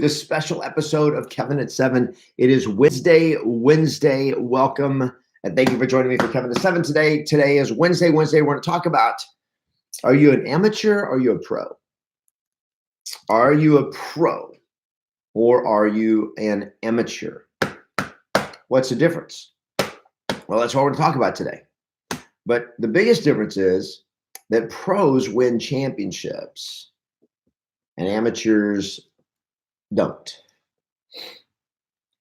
this special episode of Kevin at 7. It is Wednesday. Welcome. And thank you for joining me for Kevin at 7 today. Today is Wednesday. We're going to talk about, are you an amateur or are you a pro? Are you a pro or are you an amateur? What's the difference? Well, that's what we're going to talk about today. But the biggest difference is that pros win championships and amateurs don't.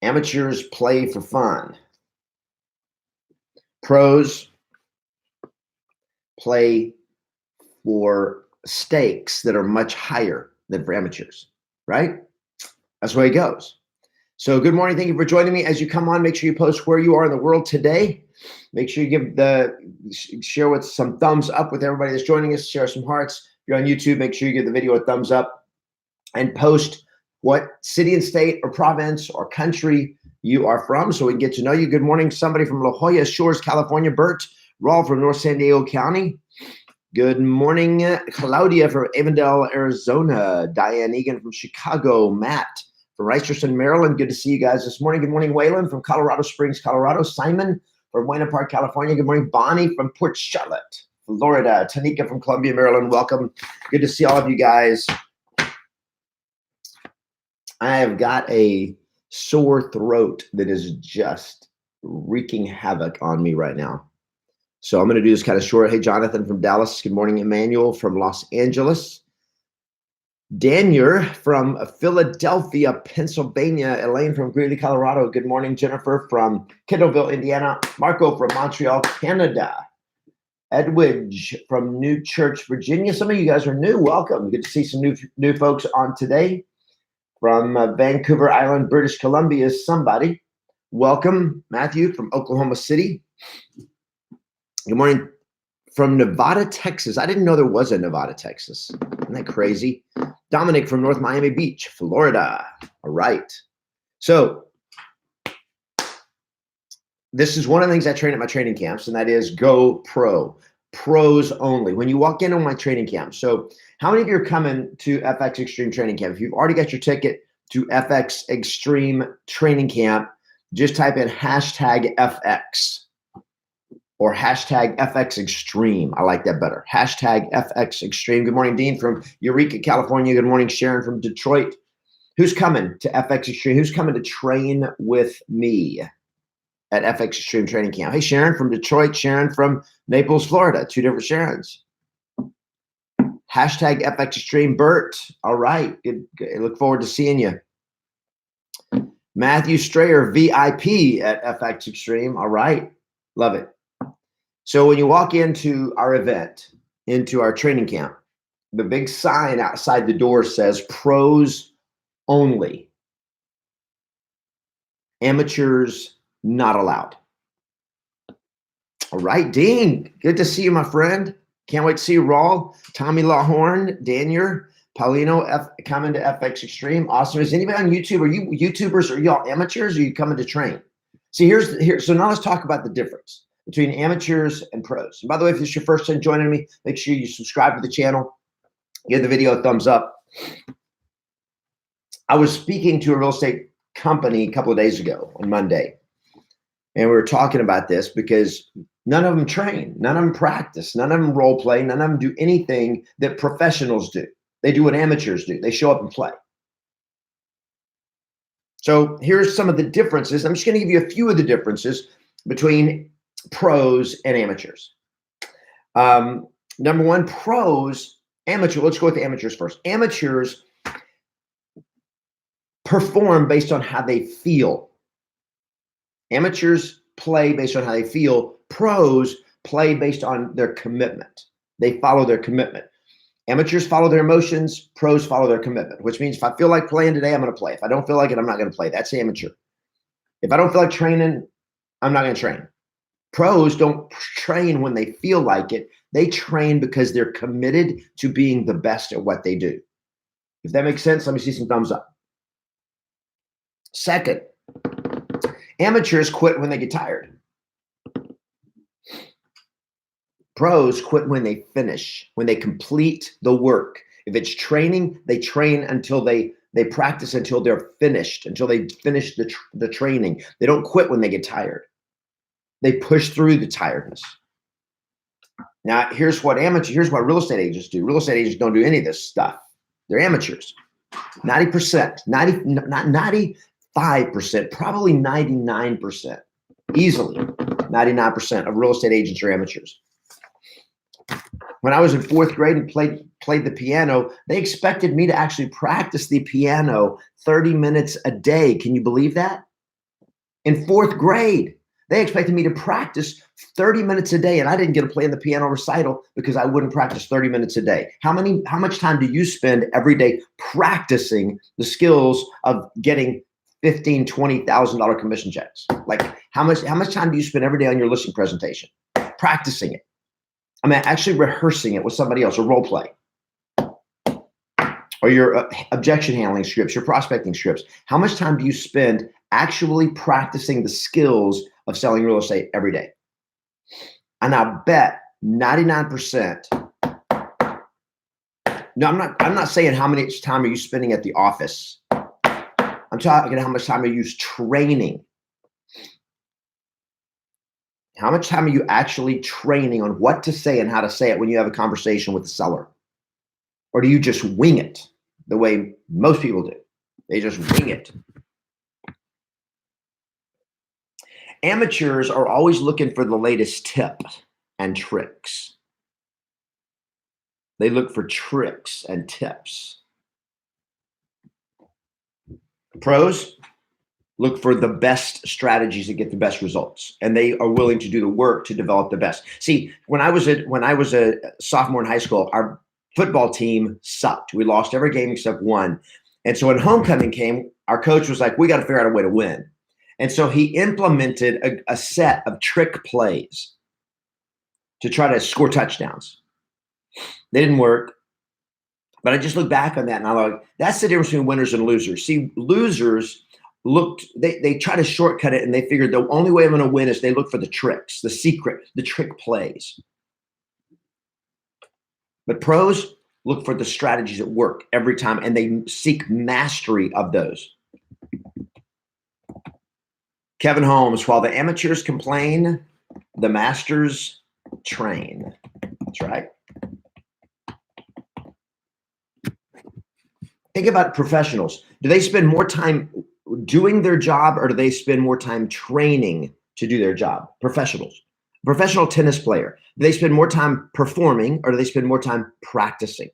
Amateurs play for fun. Pros play for stakes that are much higher than for amateurs, right? That's the way it goes. So good morning. Thank you for joining me. As you come on, make sure you post where you are in the world today. Make sure you share with some thumbs up with everybody that's joining us. Share some hearts. If you're on YouTube, make sure you give the video a thumbs up and post what city and state or province or country you are from so we can get to know you. Good morning, somebody from La Jolla Shores, California. Bert Rawl from North San Diego County. Good morning, Claudia from Avondale, Arizona. Diane Egan from Chicago. Matt from Ricerson, Maryland. Good to see you guys this morning. Good morning, Waylon from Colorado Springs, Colorado. Simon from Buena Park, California. Good morning, Bonnie from Port Charlotte, Florida. Tanika from Columbia, Maryland. Welcome. Good to see all of you guys. I have got a sore throat that is just wreaking havoc on me right now. So I'm going to do this kind of short. Hey, Jonathan from Dallas. Good morning, Emmanuel from Los Angeles. Daniel from Philadelphia, Pennsylvania. Elaine from Greeley, Colorado. Good morning, Jennifer from Kendallville, Indiana. Marco from Montreal, Canada. Edwidge from New Church, Virginia. Some of you guys are new. Welcome. Good to see some new folks on today. From Vancouver Island, British Columbia, somebody. Welcome, Matthew from Oklahoma City. Good morning from Nevada, Texas. I didn't know there was a Nevada, Texas. Isn't that crazy? Dominic from North Miami Beach, Florida. All right. So this is one of the things I train at my training camps, and that is go pro. Pros only. When you walk into my training camp. So how many of you are coming to FX Extreme Training Camp? If you've already got your ticket to FX Extreme Training Camp, just type in hashtag FX or hashtag FX Extreme. I like that better. Hashtag FX Extreme. Good morning, Dean from Eureka, California. Good morning, Sharon from Detroit. Who's coming to FX Extreme? Who's coming to train with me at FX Extreme Training Camp? Hey, Sharon from Detroit, Sharon from Naples, Florida. Two different Sharons. Hashtag FX Extreme. Bert. All right. Good. Look forward to seeing you. Matthew Strayer, VIP at FX Extreme. All right. Love it. So when you walk into our event, into our training camp, the big sign outside the door says pros only. Amateurs not allowed. All right, Dean. Good to see you, my friend. Can't wait to see you, Rawl, Tommy Lawhorn, Daniel, Paulino, coming to FX Extreme. Awesome. Is anybody on YouTube? Are you YouTubers? Are y'all amateurs? Or are you coming to train? See, so now let's talk about the difference between amateurs and pros. And by the way, if this is your first time joining me, make sure you subscribe to the channel. Give the video a thumbs up. I was speaking to a real estate company a couple of days ago on Monday. And we were talking about this because none of them train, none of them practice, none of them role play, none of them do anything that professionals do. They do what amateurs do. They show up and play. So here's some of the differences. I'm just going to give you a few of the differences between pros and amateurs. Number one, pros, amateur. Let's go with the amateurs first. Amateurs perform based on how they feel. Amateurs play based on how they feel. Pros play based on their commitment. They follow their commitment. Amateurs follow their emotions. Pros follow their commitment, which means if I feel like playing today, I'm going to play. If I don't feel like it, I'm not going to play. That's amateur. If I don't feel like training, I'm not going to train. Pros don't train when they feel like it. They train because they're committed to being the best at what they do. If that makes sense, let me see some thumbs up. Second, amateurs quit when they get tired. Pros quit when they finish, when they complete the work. If it's training, they train until they They practice until they're finished, until they finish the training. They don't quit when they get tired. They push through the tiredness. Now, here's what real estate agents do. Real estate agents don't do any of this stuff. They're amateurs. 90%, not 95%, probably 99%, easily 99% of real estate agents are amateurs. When I was in fourth grade and played the piano, they expected me to actually practice the piano 30 minutes a day. Can you believe that? In fourth grade, they expected me to practice 30 minutes a day, and I didn't get to play in the piano recital because I wouldn't practice 30 minutes a day. How much time do you spend every day practicing the skills of getting $15,000, $20,000 commission checks? Like how much time do you spend every day on your listing presentation? Practicing it. I mean, actually rehearsing it with somebody else, or role play. Or your objection handling scripts, your prospecting scripts. How much time do you spend actually practicing the skills of selling real estate every day? And I bet 99%. No, I'm not saying how much time are you spending at the office. I'm talking how much time are you training. How much time are you actually training on what to say and how to say it when you have a conversation with the seller? Or do you just wing it the way most people do? They just wing it. Amateurs are always looking for the latest tip and tricks. They look for tricks and tips. Pros look for the best strategies that get the best results, and they are willing to do the work to develop the best. See, when I was a sophomore in high school, our football team sucked. We lost every game except one. And so when homecoming came, our coach was like, we got to figure out a way to win. And so he implemented a set of trick plays to try to score touchdowns. They didn't work. But I just look back on that and I'm like, that's the difference between winners and losers. See, losers they try to shortcut it, and they figured the only way I'm going to win is they look for the tricks, the secret, the trick plays. But pros look for the strategies that work every time, and they seek mastery of those. Kevin Holmes, while the amateurs complain, the masters train. That's right. Think about professionals. Do they spend more time doing their job, or do they spend more time training to do their job? Professionals. Professional tennis player, do they spend more time performing, or do they spend more time practicing?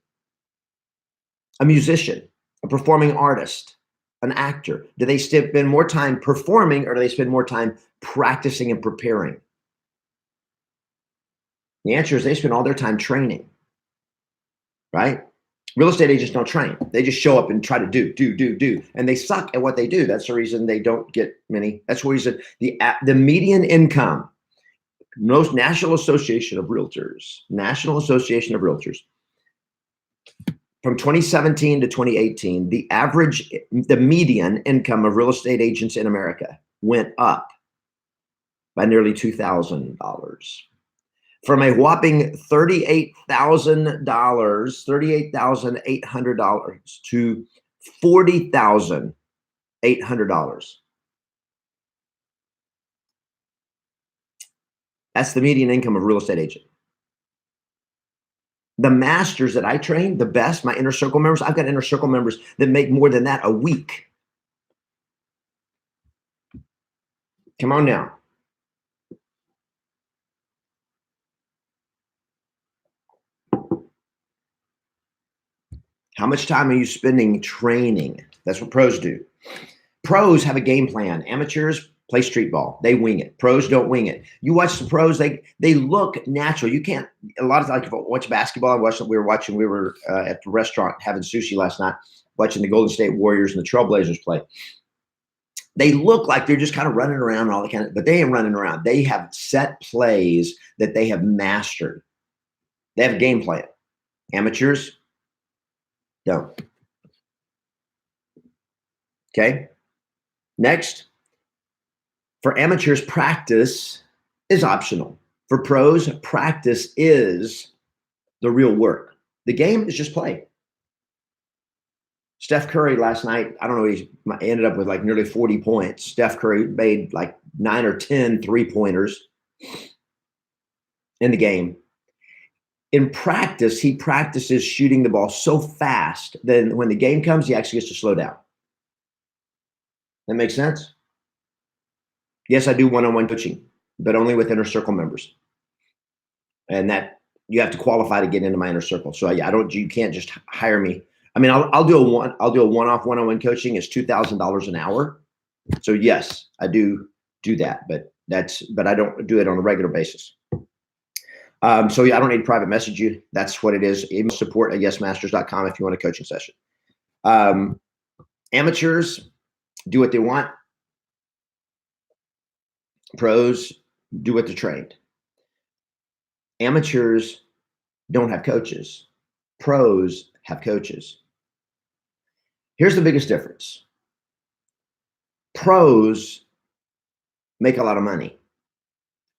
A musician, a performing artist, an actor, do they spend more time performing, or do they spend more time practicing and preparing? The answer is they spend all their time training, right? Real estate agents don't train. They just show up and try to do. And they suck at what they do. That's the reason they don't get many. That's the reason the median income, National Association of Realtors, from 2017 to 2018, the median income of real estate agents in America went up by nearly $2,000. From a whopping $38,800 to $40,800. That's the median income of a real estate agent. The masters that I train, the best, my inner circle members, I've got inner circle members that make more than that a week. Come on now. How much time are you spending training? That's what pros do. Pros have a game plan. Amateurs play street ball. They wing it. Pros don't wing it. You watch the pros, they look natural. You can't, a lot of times, if I watch basketball, we were at the restaurant having sushi last night, watching the Golden State Warriors and the Trailblazers play. They look like they're just kind of running around and all that kind of, but they ain't running around. They have set plays that they have mastered. They have a game plan. Amateurs don't. Okay. Next, for amateurs, practice is optional. For pros, practice is the real work. The game is just play. Steph Curry last night, I don't know, he ended up with like nearly 40 points. Steph Curry made like 9 or 10 3-pointers in the game. In practice, he practices shooting the ball so fast that when the game comes, he actually gets to slow down. That makes sense? Yes, I do one-on-one coaching, but only with inner circle members. And that you have to qualify to get into my inner circle. So yeah, you can't just hire me. I mean, I'll do a one-off one-on-one coaching. It's $2,000 an hour. So yes, I do that, but I don't do it on a regular basis. So yeah, I don't need to private message you. That's what it is. Email support at yesmasters.com if you want a coaching session. Amateurs do what they want. Pros do what they're trained. Amateurs don't have coaches. Pros have coaches. Here's the biggest difference. Pros make a lot of money.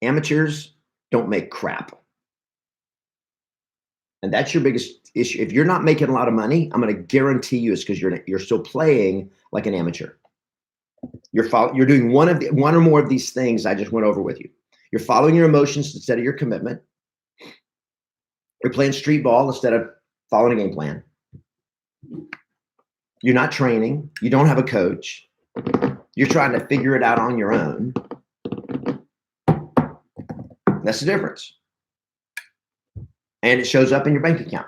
Amateurs don't make crap. And that's your biggest issue. If you're not making a lot of money, I'm going to guarantee you it's because you're still playing like an amateur. You're doing one or more of these things I just went over with you. You're following your emotions instead of your commitment. You're playing street ball instead of following a game plan. You're not training. You don't have a coach. You're trying to figure it out on your own. That's the difference. And it shows up in your bank account.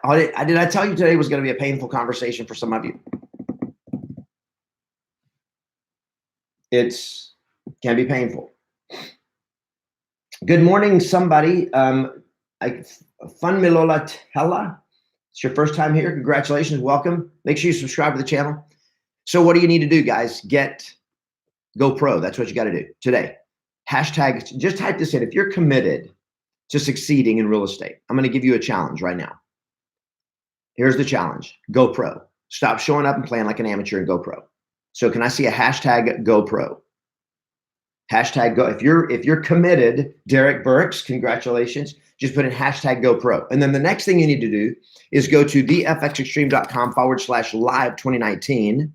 Did I tell you today was going to be a painful conversation for some of you? It can be painful. Good morning, somebody. Funmilola Tella. It's your first time here. Congratulations. Welcome. Make sure you subscribe to the channel. So what do you need to do, guys? Get GoPro. That's what you got to do today. Hashtag, just type this in. If you're committed to succeeding in real estate, I'm going to give you a challenge right now. Here's the challenge. GoPro. Stop showing up and playing like an amateur in GoPro. So can I see a hashtag GoPro? Hashtag Go. If you're committed, Derek Burks, congratulations. Just put in hashtag GoPro. And then the next thing you need to do is go to thefxextreme.com/live 2019.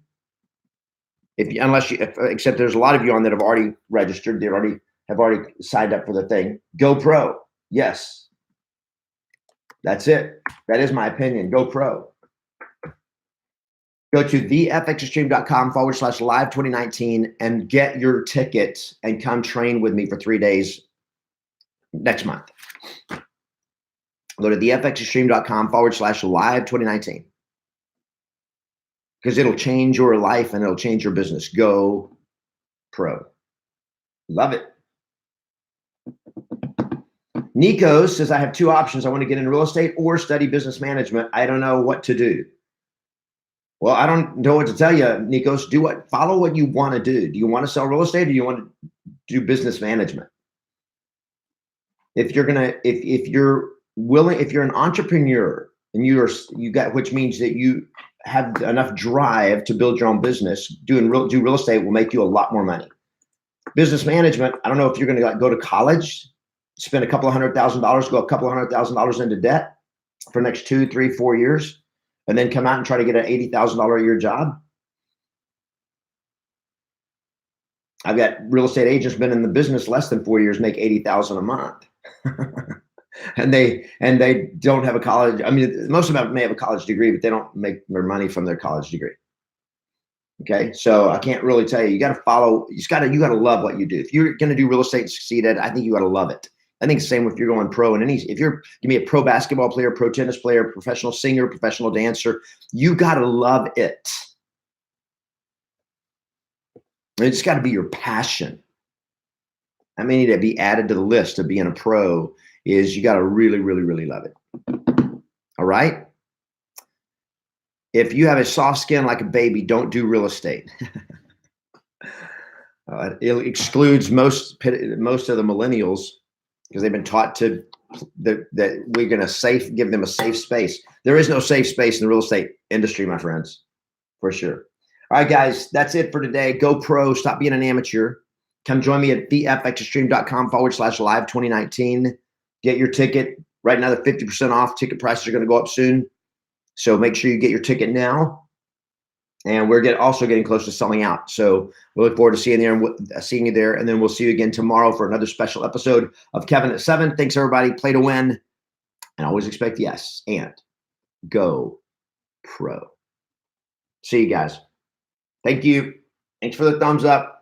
Except there's a lot of you on that have already registered. They have already signed up for the thing. GoPro. Yes. That's it. That is my opinion. GoPro. Go to thefxextreme.com/live 2019 and get your tickets and come train with me for 3 days next month. Go to thefxextreme.com/live 2019 because it'll change your life and it'll change your business. Go Pro. Love it. Nico says, I have two options. I want to get into real estate or study business management. I don't know what to do. Well, I don't know what to tell you, Nikos. Follow what you want to do. Do you want to sell real estate or do you want to do business management? If you're an entrepreneur and which means that you have enough drive to build your own business, do real estate will make you a lot more money. Business management, I don't know if you're going to go to college, spend a couple of $100,000, go a couple of $100,000 into debt for the next 2, 3, 4 years, and then come out and try to get an $80,000 a year job. I've got real estate agents been in the business less than 4 years, make $80,000 a month. and they don't have a college. I mean, most of them may have a college degree, but they don't make their money from their college degree. Okay. So I can't really tell you, you got to follow, you got to love what you do. If you're going to do real estate and succeed at it, I think you got to love it. I think the same if you're going pro and if you're give me a pro basketball player, pro tennis player, professional singer, professional dancer, you got to love it. It's got to be your passion. I mean, to be added to the list of being a pro is you got to really, really, really love it. All right. If you have a soft skin like a baby, don't do real estate. It excludes most of the millennials because they've been taught that we're going to give them a safe space. There is no safe space in the real estate industry, my friends, for sure. All right, guys, that's it for today. Go pro. Stop being an amateur. Come join me at thefxextreme.com/live 2019. Get your ticket right now they're 50% off. Ticket prices are going to go up soon. So make sure you get your ticket now. And we're also getting close to selling out. So we look forward to seeing you there. And then we'll see you again tomorrow for another special episode of Kevin at 7. Thanks, everybody. Play to win. And always expect yes. And go pro. See you guys. Thank you. Thanks for the thumbs up.